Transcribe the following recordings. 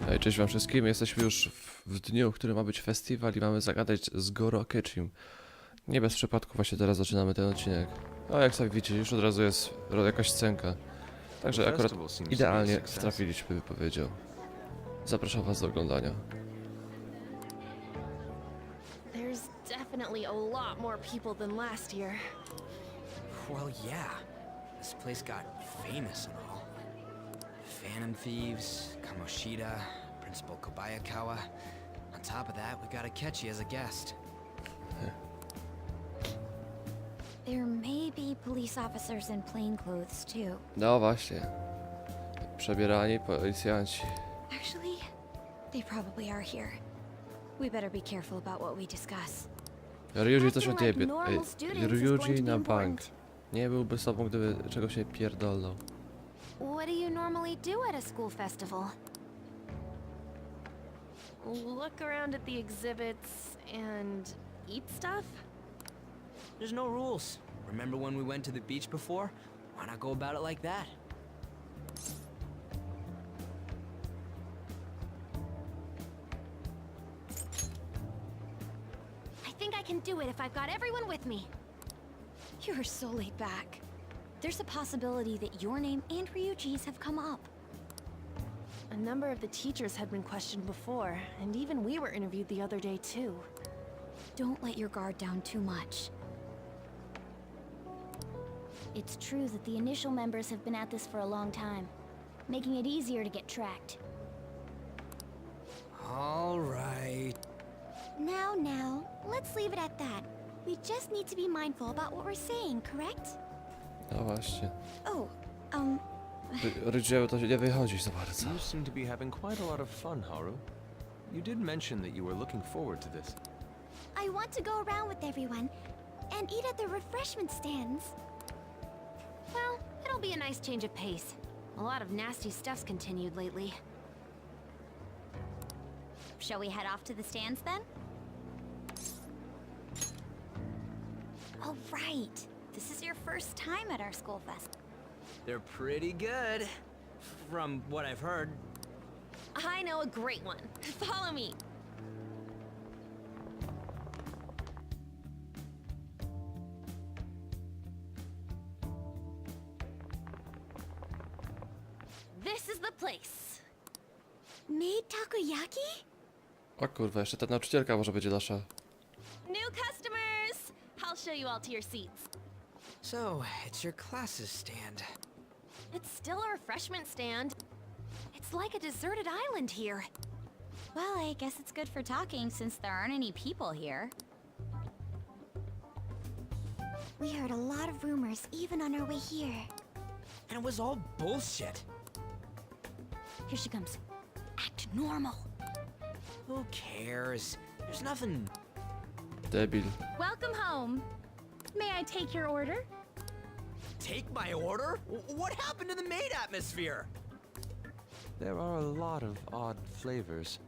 Hej, cześć wam wszystkim, jesteśmy już w dniu, w którym ma być festiwal i mamy zagadać z Goro. Nie bez przypadku właśnie teraz zaczynamy ten odcinek. No jak sobie widzicie, już od razu jest jakaś scenka. Także akurat idealnie trafiliśmy, by powiedział. Zapraszam was do oglądania. There's definitely a lot more people than last year. Well, yeah. This place got famous and all. Phantom Thieves, Kamoshida, Principal Kobayakawa. On top of that, we gotta catch you as a guest. There may be police officers in plain clothes too. No właśnie. Przebierani policjanci. Actually, they probably are here. We better be careful about what we discuss. Ryuji coś Acting like odjebie. normal students is Ryuji going to na be bank. important. Nie byłby sobą, gdyby czegoś nie pierdolnął. What do you normally do at a school festival? Look around at the exhibits and eat stuff? There's no rules. Remember when we went to the beach before? Why not go about it like that? I think I can do it if I've got everyone with me. You're so laid back. There's a possibility that your name and Ryuji's have come up. A number of the teachers had been questioned before, and even we were interviewed the other day too. Don't let your guard down too much. It's true that the initial members have been at this for a long time, making it easier to get tracked. All right. Now, let's leave it at that. We just need to be mindful about what we're saying, correct? No właśnie. Oh, Ryuji to nie wychodzi za bardzo. You seem to be having quite a lot of fun, Haru. You did mention that you were looking forward to this. I want to go around with everyone and eat at the refreshment stands. Well, it'll be a nice change of pace. A lot of nasty stuff's continued lately. Shall we head off to the stands then? Oh, right. This is your first time at our school fest. They're pretty good, from what I've heard. I know a great one. Follow me. This is the place. Made takoyaki? O kurwa, jeszcze ta nauczycielka może będzie nasza. New customers! I'll show you all to your seats. So, it's your class's stand. It's still a refreshment stand. It's like a deserted island here. Well, I guess it's good for talking since there aren't any people here. We heard a lot of rumors even on our way here. And it was all bullshit. Here she comes. Act normal. Who cares? There's nothing. Debil. Welcome home. May I take your order? Take my order? What happened to the maid atmosphere? There are a lot of odd flavors.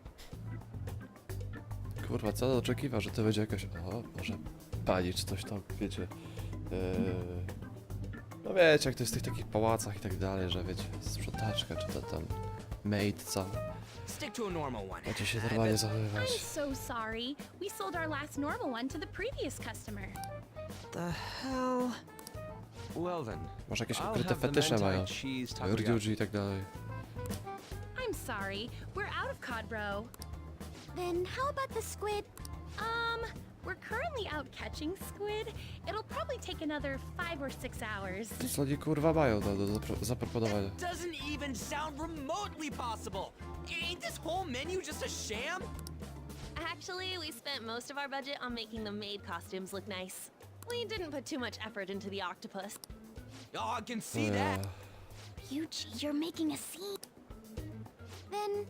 Kurwa, co oczekiwał, że to będzie jakaś... O, może pani czy coś tam, wiecie. No wiecie, jak to jest w tych takich pałacach i tak dalej, że wiecie, sprzątaczka czy to tam maid cała. Stick to a normal one. Macie się normalnie zachowywać. I'm so sorry. We sold our last normal one to the previous customer. The hell? Well then, Może jakieś I'll ukryte have the fetysze mają. mentai cheese takoyaki. Ryuji i tak dalej. I'm sorry. We're out of cod roe. Then how about the squid? We're currently out catching squid. It'll probably take another 5 or 6 hours. To co oni kurwa mają do zaproponowania? Doesn't even sound remotely possible. Ain't this whole menu just a sham? Actually, we spent most of our budget on making the maid costumes look nice. We didn't put too much effort into the octopus. Oh, I can see that. Yuji, you're making a scene. Then,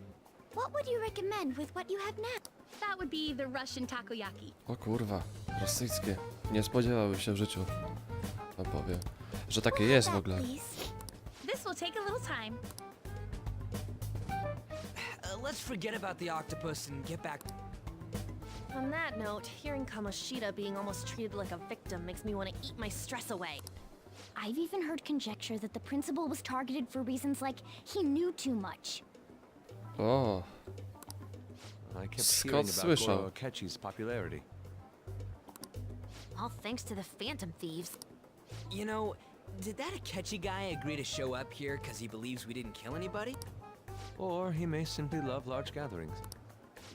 what would you recommend with what you have now? That would be the Russian takoyaki. O kurwa, rosyjskie. Nie spodziewałbym się w życiu. Wam powiem, że takie jest w ogóle. This will take a little time. Let's forget about the octopus and get back. On that note, hearing Kamoshida being almost treated like a victim makes me want to eat my stress away. I've even heard conjecture that the principal was targeted for reasons like he knew too much. O, I kept Skąd hearing about słyszał? Goro Akechi's popularity. All thanks to the Phantom Thieves. You know, did that Akechi guy agree to show up here because he believes we didn't kill anybody? Or he may simply love large gatherings.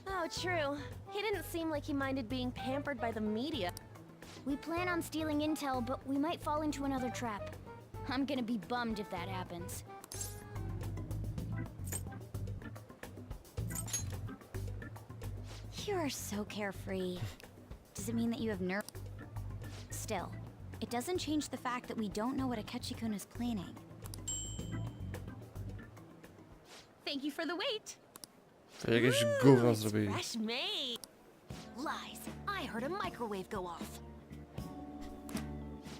Oh, true. He didn't seem like he minded being pampered by the media. We plan on stealing intel, but we might fall into another trap. I'm gonna be bummed if that happens. You are so carefree. Does it mean that you have nerve? Still, it doesn't change the fact that we don't know what Akechi-kun is planning. Thank you for the wait. To jakieś Ooh, gówno it's zrobili. fresh made. Lies. I heard a microwave go off.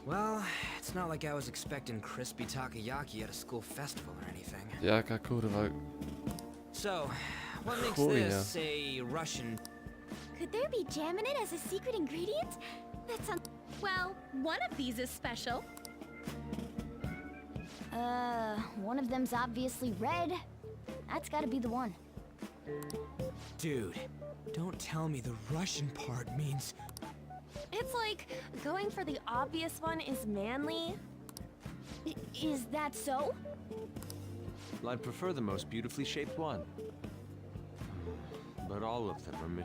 Well, it's not like I was expecting crispy takoyaki at a school festival or anything. Jaka kurwa. So, what makes Chujnia. this a Russian? Could there be jam in it as a secret ingredient? That sounds... Well, one of these is special. One of them's obviously red. That's gotta be the one. Dude, don't tell me the Russian part means... It's like going for the obvious one is manly. Is that so? Well, I'd prefer the most beautifully shaped one. But all of them are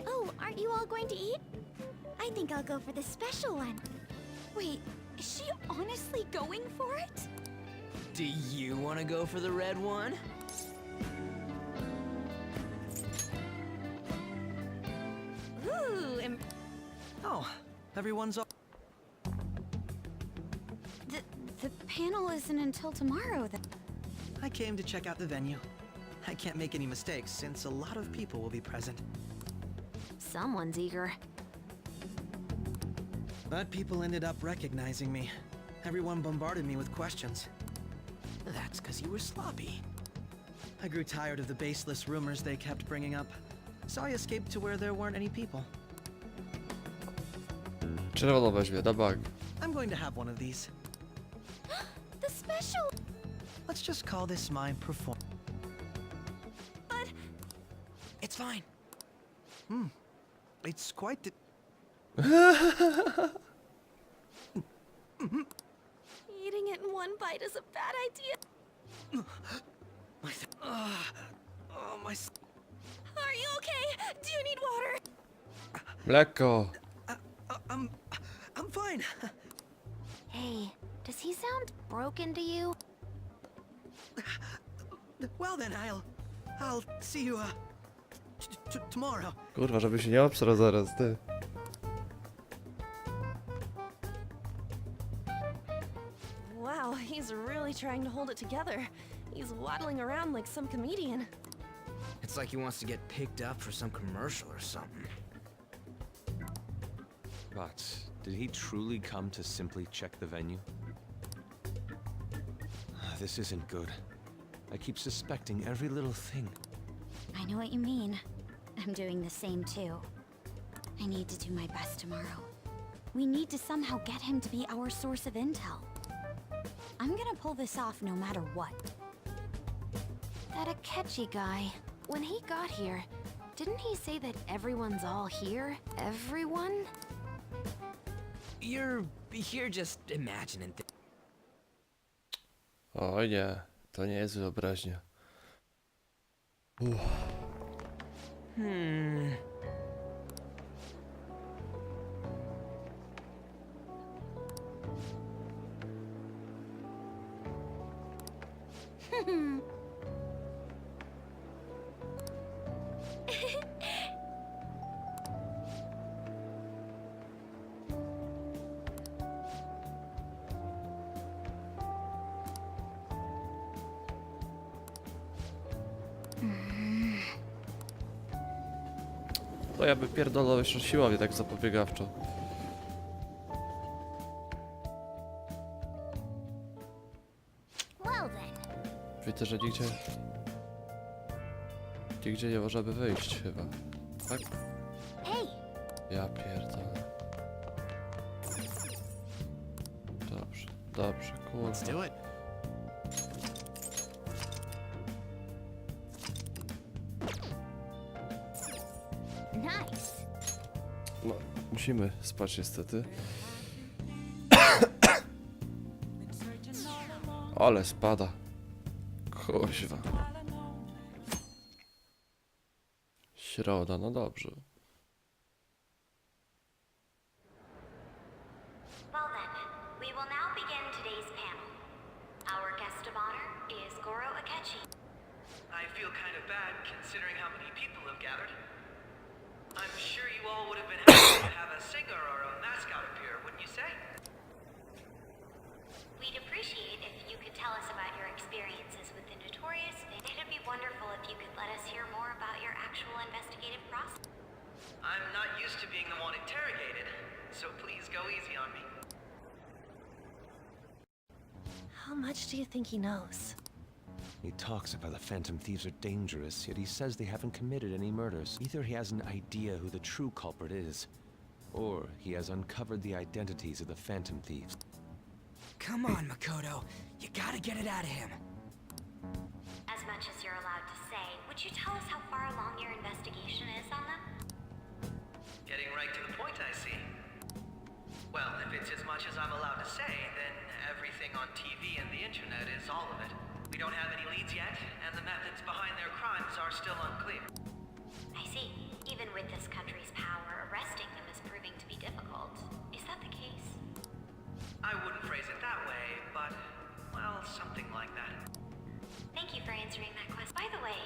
Oh, aren't you all going to eat? I think I'll go for the special one. Wait, is she honestly going for it? Do you want to go for the red one? Ooh, Oh, everyone's all. The panel isn't until tomorrow, then. I came to check out the venue. I can't make any mistakes since a lot of people will be present. Someone's eager. But people ended up recognizing me. Everyone bombarded me with questions. That's because you were sloppy. I grew tired of the baseless rumors they kept bringing up, so I escaped to where there weren't any people. Czerwono weźmie, da bug. I'm going to have one of these. The special! Let's just call this my perform. It's fine. It's quite the. eating it in one bite is a bad idea. Oh, my. Are you okay? Do you need water? Mleko. I'm fine. Hey, does he sound broken to you? Well then, I'll see you tomorrow. Kurwa, żeby się nie obsrał zaraz, ty. Wow, he's really trying to hold it together. He's waddling around like some comedian. It's like he wants to get picked up for some commercial or something. But did he truly come to simply check the venue? This isn't good. I keep suspecting every little thing. I know what you mean. I'm doing the same too. I need to do my best tomorrow. We need to somehow get him to be our source of intel. I'm gonna pull this off no matter what. That Akechi guy, when he got here, didn't he say that everyone's all here? Everyone? You're just imagining things. O nie, to nie jest wyobraźnia. To ja by pierdolał jeszcze siłownię tak zapobiegawczo. Well then. Widzę, że nigdzie nie można by wyjść chyba. Tak? Hey, Ja pierdolę. Dobrze, Let's kurwa. do it. Nice. No, musimy spać niestety. Ale spada. Kuźwa. Środa, no dobrze. Well then, we will now begin today's panel. Our guest of honor is Goro Akechi. I feel kind of bad considering how many people have gathered. I'm sure you all would have been happy to have a singer or a mascot appear, wouldn't you say? We'd appreciate if you could tell us about your experiences with the notorious. It'd be wonderful if you could let us hear more about your actual investigative process. I'm not used to being the one interrogated, so please go easy on me. How much do you think he knows? He talks about the Phantom Thieves are dangerous, yet he says they haven't committed any murders. Either he has an idea who the true culprit is, or he has uncovered the identities of the Phantom Thieves. Come on, Makoto. You gotta get it out of him. As much as you're allowed to say, would you tell us how far along your investigation is on them? Getting right to the point, I see. Well, if it's as much as I'm allowed to say, then everything on TV and the internet is all of it. We don't have any leads yet, and the methods behind their crimes are still unclear. I see. Even with this country's power, arresting them is proving to be difficult. Is that the case? I wouldn't phrase it that way, but, well, something like that. Thank you for answering that question. By the way,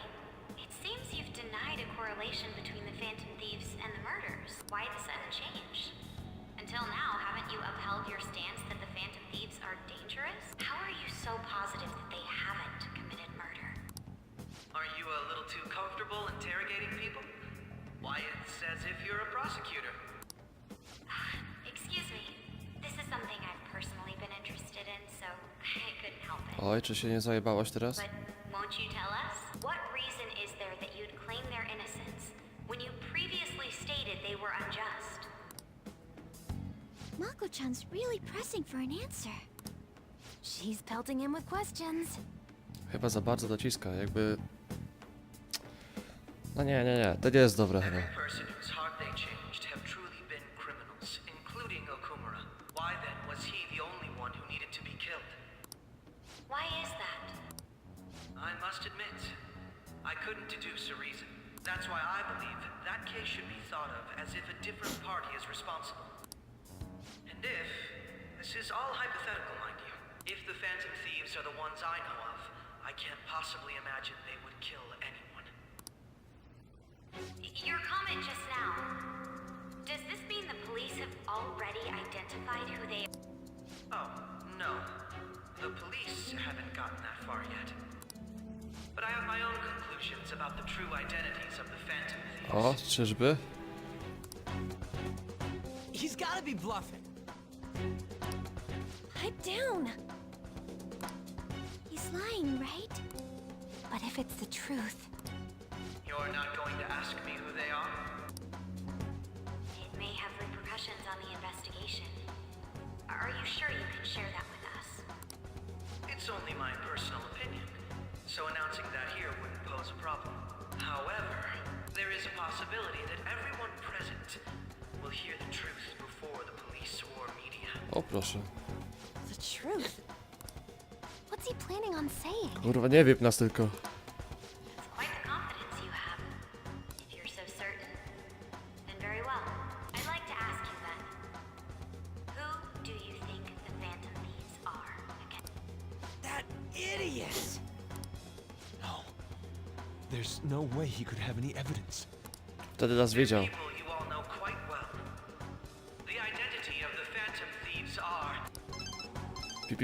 it seems you've denied a correlation between the Phantom Thieves and the murders. Why the sudden change? Until now, haven't you upheld your stance that the Phantom Thieves are dangerous? How are you so positive that they haven't committed murder? Are you a little too comfortable interrogating people? Why, it's as if you're a prosecutor. Excuse me. This is something I've personally been interested in, so I couldn't help it. Oj, czy się nie zajebałaś teraz? But won't you tell us? What reason is there that you'd claim their innocence when you previously stated they were unjust? Mako-chan's really pressing for an answer. She's pelting him with questions. Chyba za bardzo dociska, jakby... No nie, to nie jest dobre chyba. Every person whose heart they changed have truly been criminals, including Okumura. Why then was he the only one who needed to be killed? Why is that? I must admit, I couldn't deduce a reason. That's why I believe that case should be thought of as if a different party is responsible. And if, this is all hypothetical, mind you, if the Phantom Thieves are the ones I know of, I can't possibly imagine they would kill anyone. Your comment just now. Does this mean the police have already identified who they are? Oh, no. The police haven't gotten that far yet. But I have my own conclusions about the true identities of the Phantom Thieves. O, czyżby? He's gotta be bluffing. Pipe down. He's lying, right? But if it's the truth, You're not going to ask me who they are? it may have repercussions on the investigation. Are you sure you can share that with us? It's only my personal opinion, so announcing that here wouldn't pose a problem. However, there is a possibility that everyone present will hear the truth before the police or media. O, proszę. The truth. What's he planning on saying? Kurwa, nie wiep nas tylko. It's quite the confidence you have. If you're so certain, then very well. I'd like to ask you then. Who do you think the Phantom Thieves are? Again? That idiot! No. There's no way he could have any evidence. Wtedy nas wiedział. People you all know quite well. The identity of the Phantom Thieves are...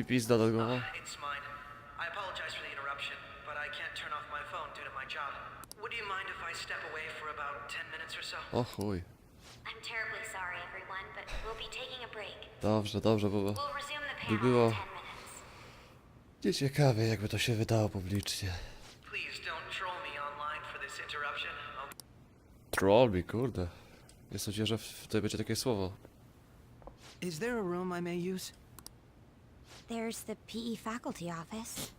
Pizda do głowy. It's mine. I apologize for the interruption, but I can't turn off my phone due to my job. Would you mind if I step away for about 10 minutes or so? O chuj. I'm terribly sorry, everyone, but we'll be taking a break. Dobrze, bo We'll resume the by panel było in 10 minutes. nieciekawie, jakby to się wydało publicznie. Please don't troll me online for this interruption. Troll me, kurde. Nie sądziłem, że tutaj będzie takie słowo. Is there a room I may use? There's the PE faculty office.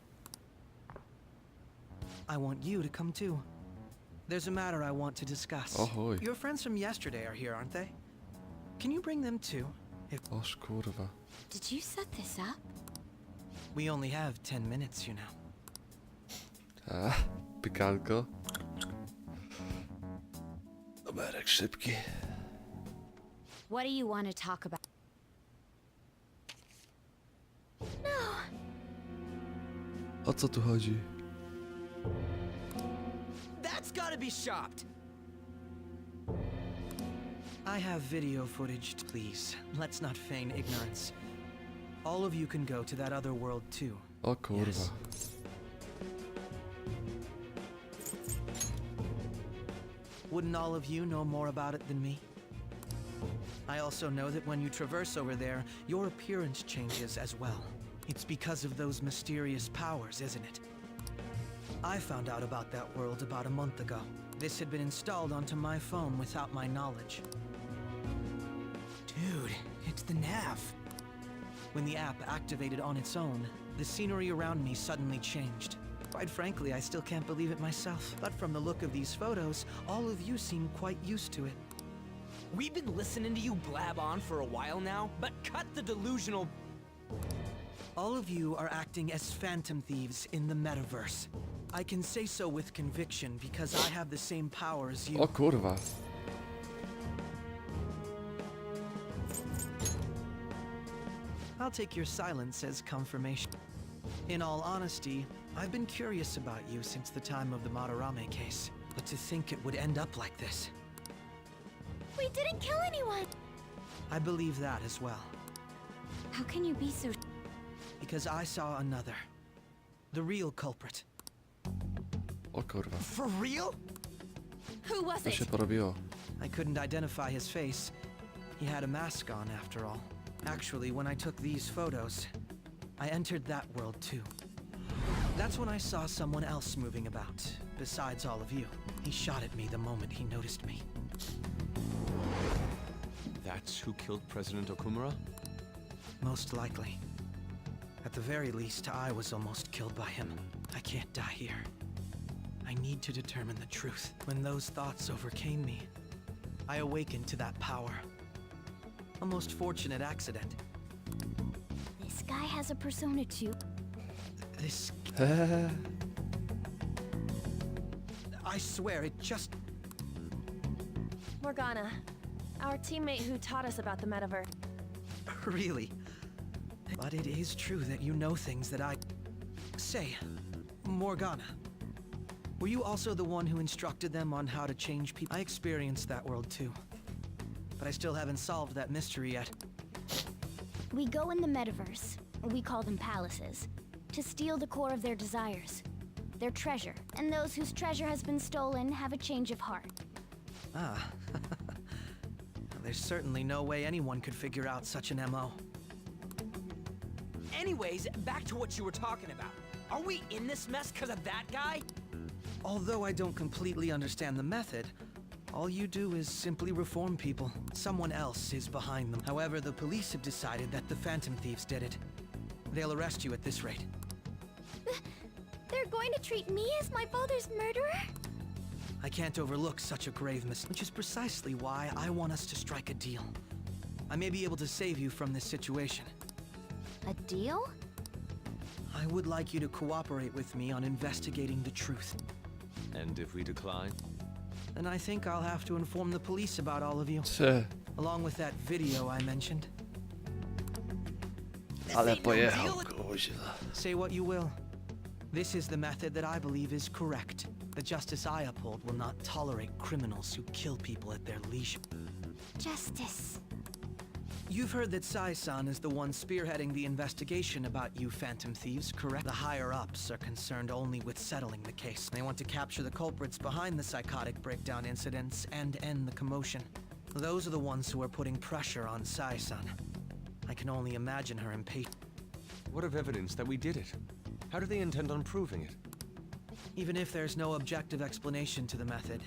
I want you to come too. There's a matter I want to discuss. Ohoj. Your friends from yesterday are here, aren't they? Can you bring them too? Oż kurwa. Did you set this up? We only have 10 minutes, you know. Pykanko. Numerek szybki. What do you want to talk about? O co tu chodzi? That's gotta be shopped. I have video footage, please. Let's not feign ignorance. All of you can go to that other world too. O kurwa. Yes. Wouldn't all of you know more about it than me? I also know that when you traverse over there, your appearance changes as well. It's because of those mysterious powers, isn't it? I found out about that world about a month ago. This had been installed onto my phone without my knowledge. Dude, it's the nav. When the app activated on its own, the scenery around me suddenly changed. Quite frankly, I still can't believe it myself. But from the look of these photos, all of you seem quite used to it. We've been listening to you blab on for a while now, but cut the delusional. All of you are acting as phantom thieves in the metaverse. I can say so with conviction because I have the same power as you. O kurwa. I'll take your silence as confirmation. In all honesty, I've been curious about you since the time of the Madarame case. But to think it would end up like this, We didn't kill anyone! I believe that as well. How can you be so... Because I saw another. The real culprit. O kurwa. For real? Who was Co it? się porobiło? I couldn't identify his face. He had a mask on after all. Actually, when I took these photos, I entered that world too. That's when I saw someone else moving about, besides all of you. He shot at me the moment he noticed me. That's who killed President Okumura? Most likely. At the very least, I was almost killed by him. I can't die here. I need to determine the truth. When those thoughts overcame me, I awakened to that power. A most fortunate accident. This guy has a persona too. This... I swear, it just... Morgana, our teammate who taught us about the metaverse. Really. But it is true that you know things that I... Say, Morgana. Were you also the one who instructed them on how to change people? I experienced that world too. But I still haven't solved that mystery yet. We go in the metaverse, we call them palaces, to steal the core of their desires, their treasure. And those whose treasure has been stolen have a change of heart. Ah. There's certainly no way anyone could figure out such an MO. Anyways, back to what you were talking about. Are we in this mess because of that guy? Although I don't completely understand the method, all you do is simply reform people. Someone else is behind them. However, the police have decided that the Phantom Thieves did it. They'll arrest you at this rate. They're going to treat me as my father's murderer? I can't overlook such a grave mistake, which is precisely why I want us to strike a deal. I may be able to save you from this situation. A deal? I would like you to cooperate with me on investigating the truth. And if we decline? Then I think I'll have to inform the police about all of you, Cze. along with that video I mentioned. Ale pojechał, kuźwa. Say what you will. This is the method that I believe is correct. The justice I uphold will not tolerate criminals who kill people at their leisure. Justice. You've heard that Sai-san is the one spearheading the investigation about you Phantom Thieves, correct? The higher-ups are concerned only with settling the case. They want to capture the culprits behind the psychotic breakdown incidents and end the commotion. Those are the ones who are putting pressure on Sai-san. I can only imagine her impatience. What of evidence that we did it? How do they intend on proving it? Even if there's no objective explanation to the method,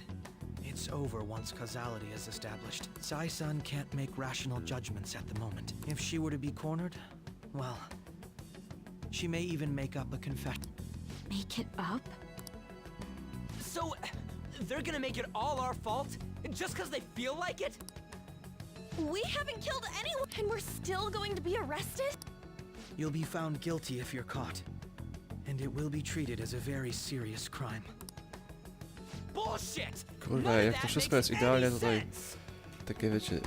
it's over once causality is established. Sai-san can't make rational judgments at the moment. If she were to be cornered, well, she may even make up a confession. Make it up? So, they're gonna make it all our fault? Just because they feel like it? We haven't killed anyone, and we're still going to be arrested? You'll be found guilty if you're caught. And it will be treated as a very serious crime. Bullshit! Kurwa, None of jak to that wszystko makes jest idealnie any tutaj. sense. Takie wiecie...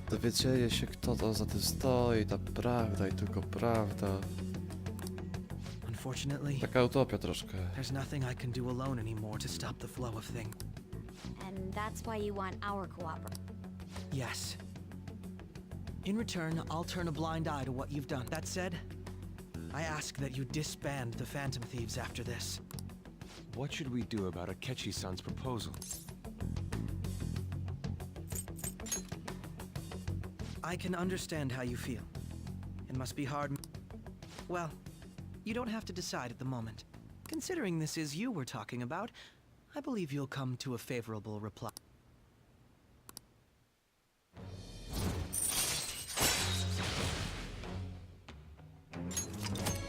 Dowiedzenie się, kto to za tym stoi, ta prawda i tylko prawda. Unfortunately, Taka utopia troszkę. there's nothing I can do alone anymore to stop the flow of things. And that's why you want our cooperation. Yes. In return, I'll turn a blind eye to what you've done. That said, I ask that you disband the Phantom Thieves after this. What should we do about Akechi-san's proposal? I can understand how you feel. It must be hard. Well, you don't have to decide at the moment. Considering this is you we're talking about, I believe you'll come to a favorable reply.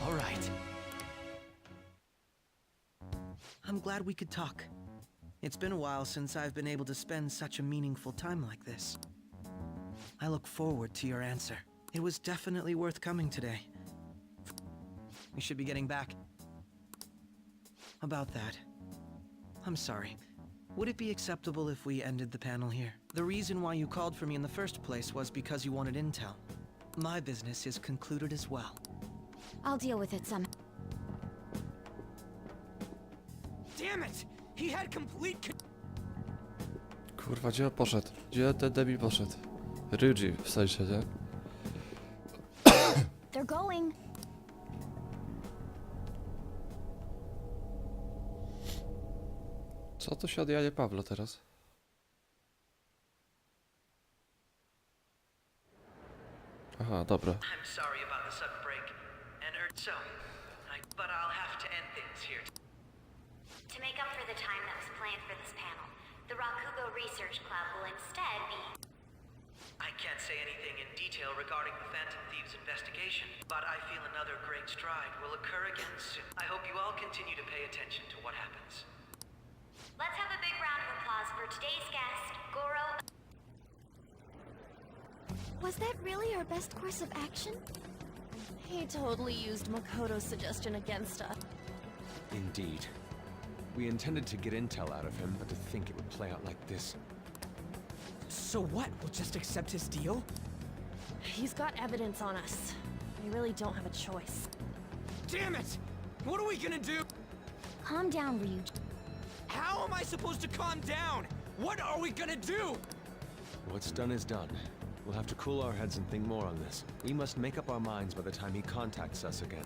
All right. I'm glad we could talk. It's been a while since I've been able to spend such a meaningful time like this. I look forward to your answer. It was definitely worth coming today. We should be getting back. About that. I'm sorry. Would it be acceptable if we ended the panel here? The reason why you called for me in the first place was because you wanted intel. My business is concluded as well. I'll deal with it some. Damn it! He had complete. Kurwa, gdzie on poszedł? Gdzie ten debil poszedł? Ryuji w sensie, nie? They're going. Co to się odjanie Pawlo teraz? Aha, dobra. I'm sorry about the sudden break. But I'll have to end things here. To make up for the time that was planned for this panel, the Rakugo Research Club will instead be... I can't say anything in detail regarding the Phantom Thieves investigation, but I feel another great stride will occur again soon. I hope you all continue to pay attention to what happens. Let's have a big round of applause for today's guest, Goro. Was that really our best course of action? He totally used Makoto's suggestion against us. Indeed. We intended to get intel out of him, but to think it would play out like this. So what? We'll just accept his deal? He's got evidence on us. We really don't have a choice. Damn it! What are we gonna do? Calm down, Ryuji. How am I supposed to calm down? What are we gonna do? What's done is done. We'll have to cool our heads and think more on this. We must make up our minds by the time he contacts us again.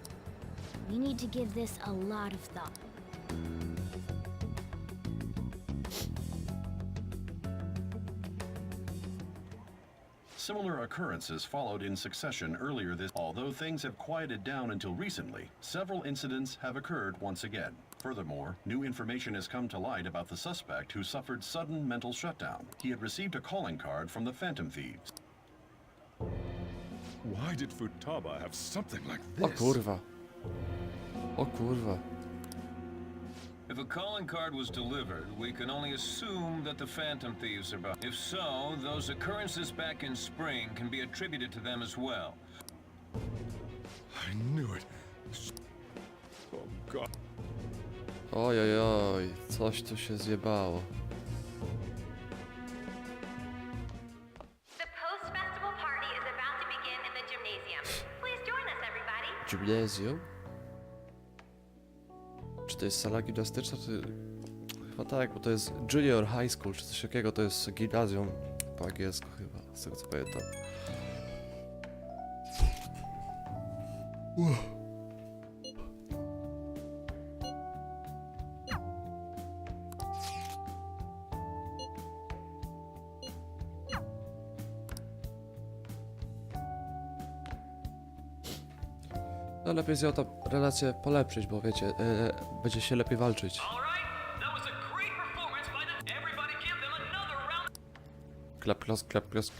We need to give this a lot of thought. Similar occurrences followed in succession earlier this. Although things have quieted down until recently, several incidents have occurred once again. Furthermore, new information has come to light about the suspect who suffered sudden mental shutdown. He had received a calling card from the Phantom Thieves. Why did Futaba have something like O this? kurwa. O kurwa. If a calling card was delivered, we can only assume that the Phantom Thieves are behind. If so, those occurrences back in spring can be attributed to them as well. I knew it. Oh God. Oj, oj, oj. Coś tu się zjebało. The post-festival party is about to begin in the gymnasium. Please join us, everybody. Gimnazjum? Czy to jest sala gimnastyczna? Chyba tak, bo to jest junior high school, czy coś takiego, to jest gimnazjum po angielsku chyba, z tego co pamiętam. No lepiej z nią tam relację polepszyć, bo wiecie, będzie się lepiej walczyć. Klap, klosk, klap, klosk.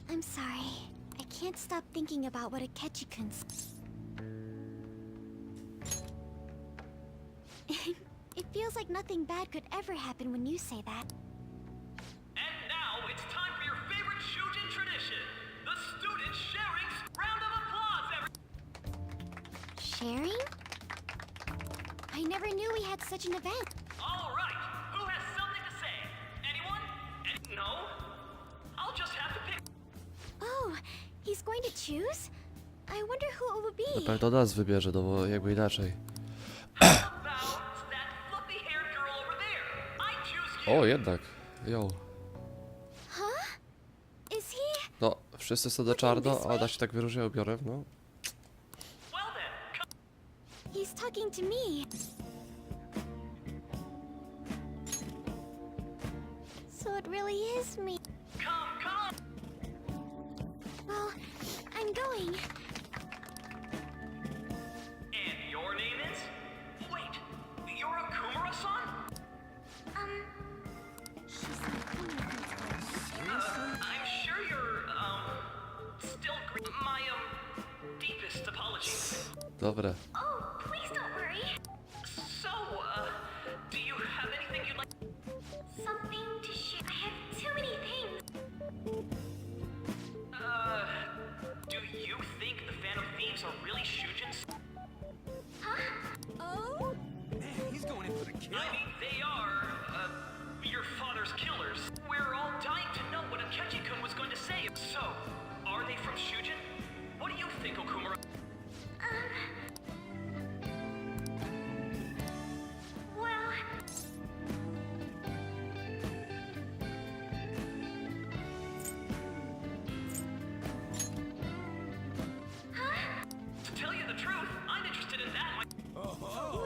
I'm sorry. I can't stop thinking about what Akechi-kun's... It feels like nothing bad could ever happen when you say that. And now it's time for your favorite Shujin tradition, the student sharing round of applause, Sharing? I never knew we had such an event. All right, who has something to say? Anyone? No? I'll just have to pick. Oh, he's going to choose? I wonder who it would Na be. pewno nas wybierze, no bo jakby inaczej. How about that fluffy-haired girl over there? I choose you. O, jednak. Jo. Huh? Is he? No, wszyscy są na czarno, a ona się tak wyróżnia ubiorem, no. Well then, come. He's talking to me. So it really is me. Come. Well, I'm going. And your name is? Wait, you're a Kumura-san? She's I'm sure you're, still my, deepest apologies. Dobra. Oh, please don't worry. So, do you have anything you'd like? Something to share. I have too many things. Do you think the Phantom Thieves are really Shujins? Huh? Oh? Man, he's going in for the kill. I mean, they are, your father's killers. We're all dying to know what Akechi-kun was going to say. So, are they from Shujin? What do you think, Okumura? Well... To tell you the truth, I'm interested in that. Wow,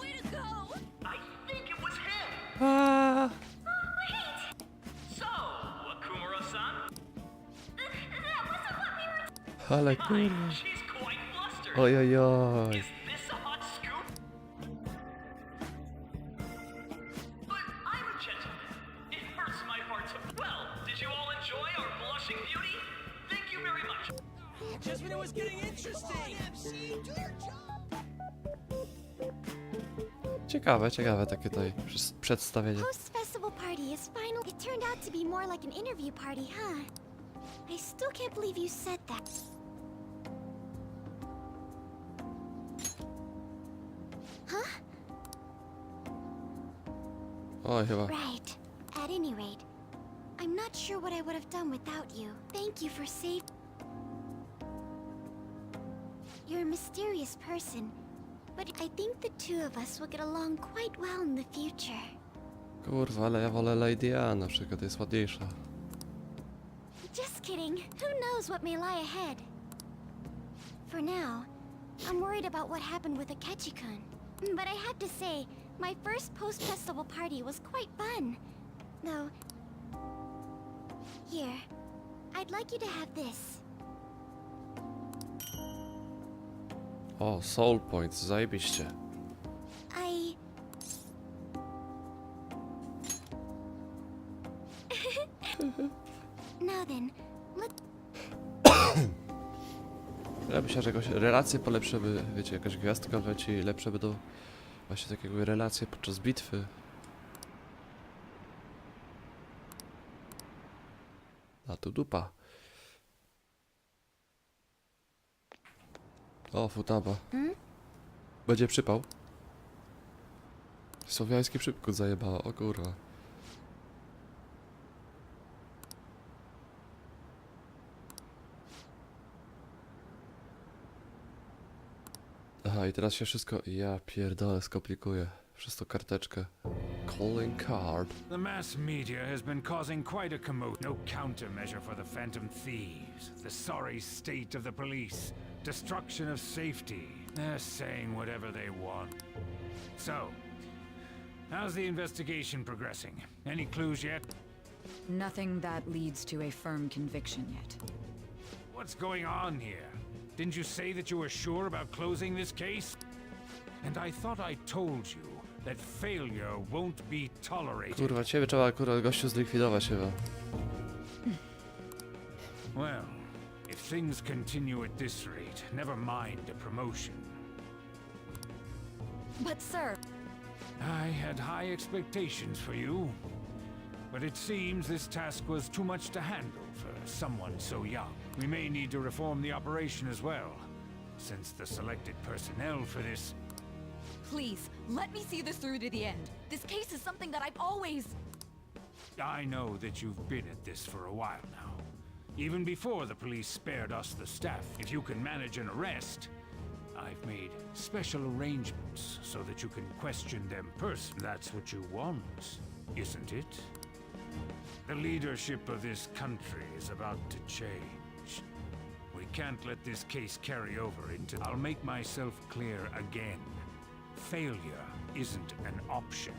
way to go! I think it was him. Ah. Wait! So, Okumura-san? That wasn't what we were... Ale Hi, kurwa. she's quite flustered. Ojojoj. Is this a hot scoop? But I'm a gentleman. It hurts my heart to... Well, did you all enjoy our blushing beauty? Thank you very much. Just when it was getting interesting. Ciekawe takie tutaj przedstawienie. Post-festival party is final. It turned out to be more like an interview party, huh? I still can't believe you said that. Huh? Oj, chyba. Right. At any rate, I'm not sure what I would have done without you. Thank you for saving... You're a mysterious person, but I think the two of us will get along quite well in the future. Kurwa, ale ja wolę Lady Anne, na przykład jest ładniejsza. Just kidding. Who knows what may lie ahead? For now, I'm worried about what happened with Akechi-kun. But I have to say, my first post-festival party was quite fun. Though... Here, I'd like you to have this. O, Soul Points, zajebiście. Now then, Ja myślę, że jakoś relacje polepszymy, wiecie, jakaś gwiazdka leci, lepsze będą właśnie takiego relacje podczas bitwy. A tu dupa. O, futaba. Będzie przypał. Słowiański przypkut zajebała, o kurwa. Aha, i teraz się wszystko... Ja pierdolę, skomplikuje. Przez tą karteczkę. Calling card. The mass media has been causing quite a commotion. No countermeasure for the Phantom Thieves. The sorry state of the police. Destruction of safety. They're saying whatever they want. So, how's the investigation progressing? Any clues yet? Nothing that leads to a firm conviction yet. What's going on here? Didn't you say that you were sure about closing this case? And I thought I told you that failure won't be tolerated. Kurwa, ciebie trzeba kurwa gościu zlikwidować chyba. Well, if things continue at this rate, never mind a promotion. But sir, I had high expectations for you, but it seems this task was too much to handle for someone so young. We may need to reform the operation as well, since the selected personnel for this... Please, let me see this through to the end. This case is something that I've always... I know that you've been at this for a while now. Even before the police spared us the staff. If you can manage an arrest, I've made special arrangements so that you can question them personally. That's what you want, isn't it? The leadership of this country is about to change. We can't let this case carry over into... I'll make myself clear again. Failure isn't an option.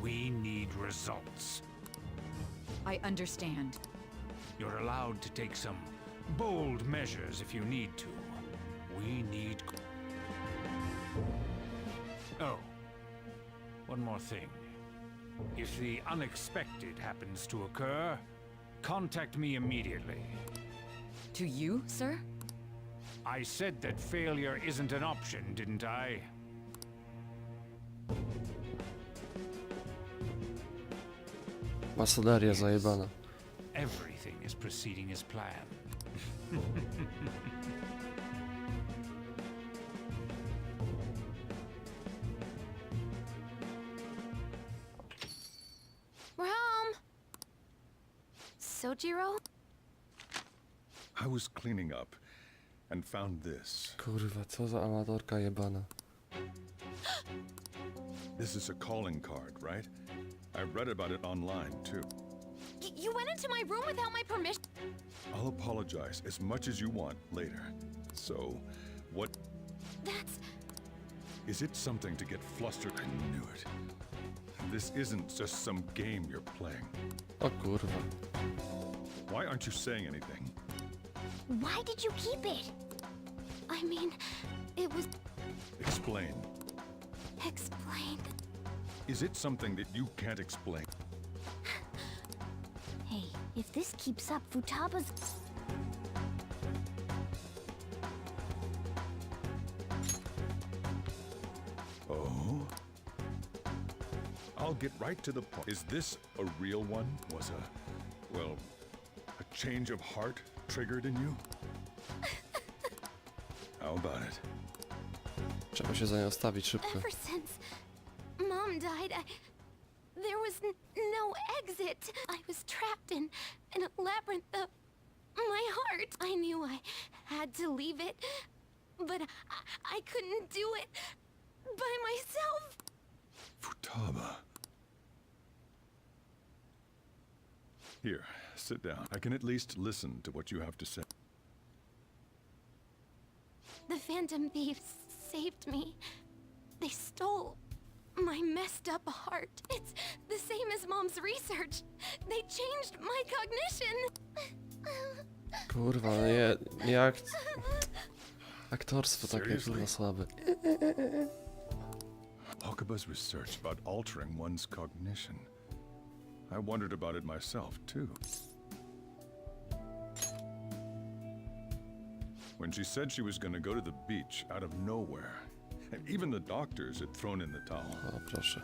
We need results. I understand. You're allowed to take some bold measures if you need to. We need... Oh, one more thing. If the unexpected happens to occur, contact me immediately. To you, sir? I said that failure isn't an option, didn't I? Masoneria zajebana. Everything is proceeding as planned. Rom! Sojiro? I was cleaning up and found this. Kurwa, co za amatorka jebana. This is a calling card, right? I read about it online, too. You went into my room without my permission? I'll apologize as much as you want later. So, what... That's... Is it something to get flustered? I knew it. This isn't just some game you're playing. O kurwa. Why aren't you saying anything? Why did you keep it? I mean, it was... Explain. Explain. Is it something that you can't explain? Hey, if this keeps up, Futaba's... Oh? I'll get right to the point. Is this a real one? Was a, well, a change of heart triggered in you? How about it? Trzeba się za nią stawić szybko. Ever since Mom died, there was no exit. I was trapped in a labyrinth of my heart. I knew I had to leave it, but I couldn't do it by myself. Futaba. Here, sit down. I can at least listen to what you have to say. The Phantom Thieves saved me. They stole my messed up heart. It's the same as Mom's research. They changed my cognition. Kurwa, no nie aktorstwo takie kurwa słabe. Okaba's research about altering one's cognition. I wondered about it myself, too. When she said she was going to go to the beach out of nowhere, and even the doctors had thrown in the towel. O, proszę.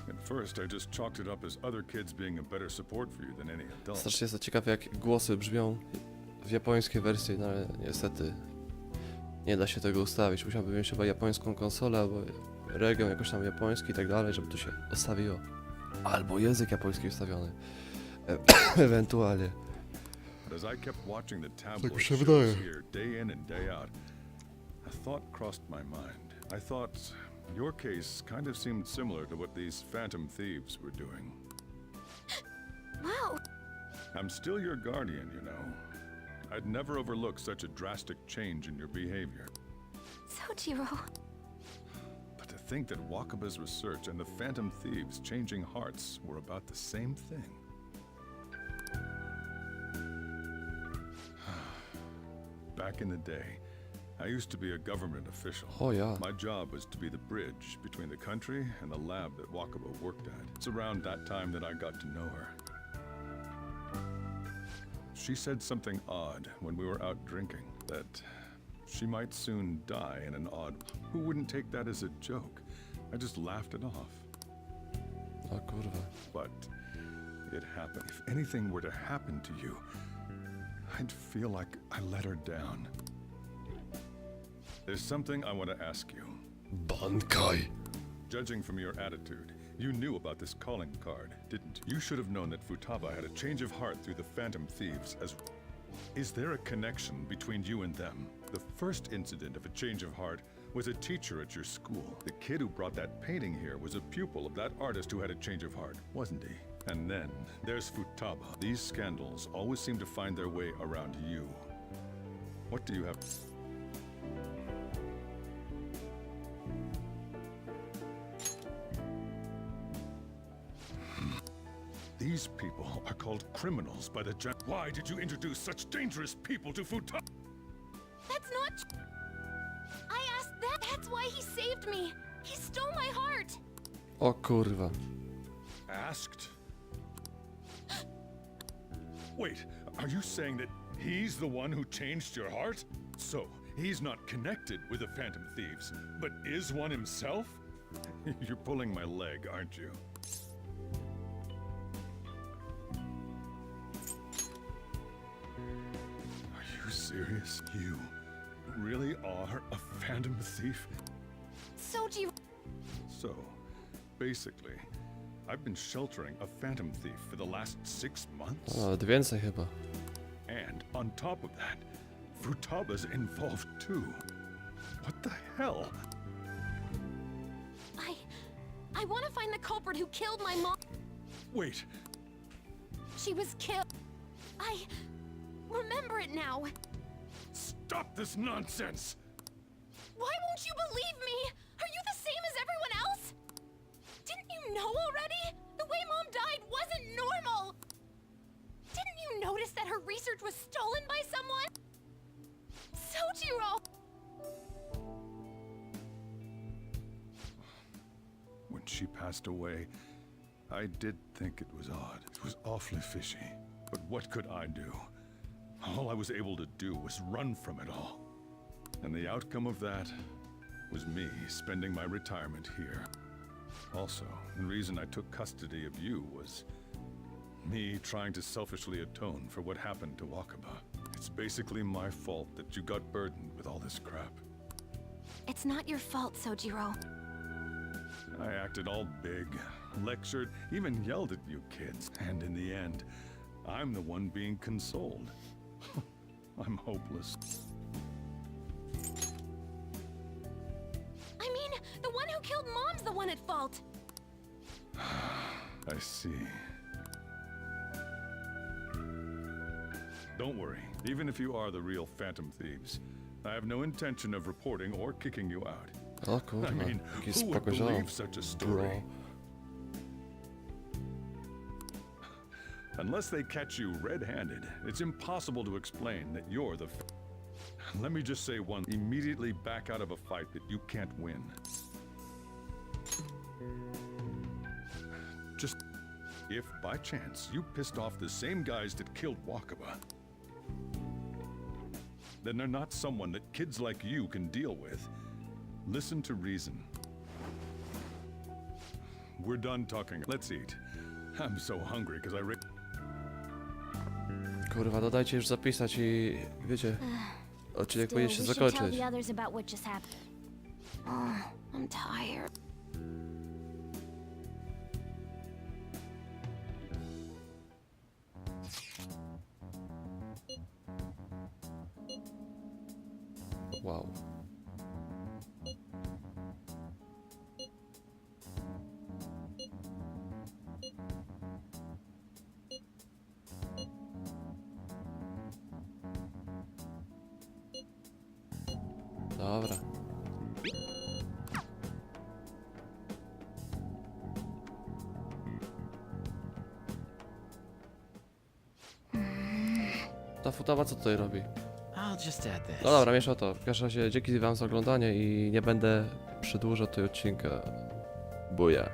At first, I just chalked it up as other kids being a better support for you than any adult. Strasznie jestem ciekawy, jak głosy brzmią w japońskiej wersji, no ale niestety nie da się tego ustawić. Musiałbym mieć chyba japońską konsolę, albo region jakoś tam japoński i tak dalej, żeby to się ustawiło. Albo język japoński ustawiony. Ewentualnie. But as I kept watching the Tak mi tabloid się shows wydaje. here day in and day out, a thought crossed my mind. I thought your case kind of seemed similar to what these Phantom Thieves were doing. Wow. I'm still your guardian, you know. I'd never overlook such a drastic change in your behavior. Sojiro. But to think that Wakaba's research and the Phantom Thieves changing hearts were about the same thing. Back in the day, I used to be a government official. Oh yeah. My job was to be the bridge between the country and the lab that Wakaba worked at. It's around that time that I got to know her. She said something odd when we were out drinking, that She might soon die in an odd... Who wouldn't take that as a joke? I just laughed it off. O kurwa. But it happened. If anything were to happen to you, I'd feel like I let her down. There's something I want to ask you. Bankai. Judging from your attitude, you knew about this calling card, didn't you? You should have known that Futaba had a change of heart through the Phantom Thieves as... Is there a connection between you and them? The first incident of a change of heart was a teacher at your school. The kid who brought that painting here was a pupil of that artist who had a change of heart, wasn't he? And then there's Futaba. These scandals always seem to find their way around you. What do you have? These people are called criminals by the gen- Why did you introduce such dangerous people to Futaba? That's not... I asked that. That's why he saved me. He stole my heart. O kurwa. Asked? Wait, are you saying that he's the one who changed your heart? So, he's not connected with the Phantom Thieves, but is one himself? You're pulling my leg, aren't you? Are you serious? You really are a Phantom Thief? Soji... So, basically, I've been sheltering a Phantom Thief for the last 6 months. O, nawet więcej chyba. And on top of that, Futaba's involved too. What the hell? I want to find the culprit who killed my mom. Wait, She was killed. I remember it now. stop this nonsense! Why won't you believe me? Are you the same as everyone else? Didn't you know already? The way Mom died wasn't normal. Didn't you notice that her research was stolen by someone? Sojiro! When she passed away, I did think it was odd. It was awfully fishy. But what could I do? All I was able to do was run from it all. And the outcome of that was me spending my retirement here. Also, the reason I took custody of you was me trying to selfishly atone for what happened to Wakaba. It's basically my fault that you got burdened with all this crap. It's not your fault, Sojiro. I acted all big, lectured, even yelled at you kids. And in the end, I'm the one being consoled. I'm hopeless. I mean, the one who killed Mom's the one at fault. I see. Don't worry. Even if you are the real Phantom Thieves, I have no intention of reporting or kicking you out. O kurwa. I mean, Jaki who would spoko ziom. believe such a story? Bro. Unless they catch you red-handed, it's impossible to explain that you're the... Let me just say one. Immediately back out of a fight that you can't win. Just... If, by chance, you pissed off the same guys that killed Wakaba, then they're not someone that kids like you can deal with. Listen to reason. We're done talking. Let's eat. I'm so hungry because I... Kurwa, dodajcie już zapisać i wiecie, odcinek powinien się we should tell zakończyć. the others about what just happened. Oh, I'm tired. Wow. Dobra. Ta Futaba co tutaj robi? I'll just add this. No dobra, miesza to. W każdym razie dzięki wam za oglądanie i nie będę przedłużał tego odcinka. Buja.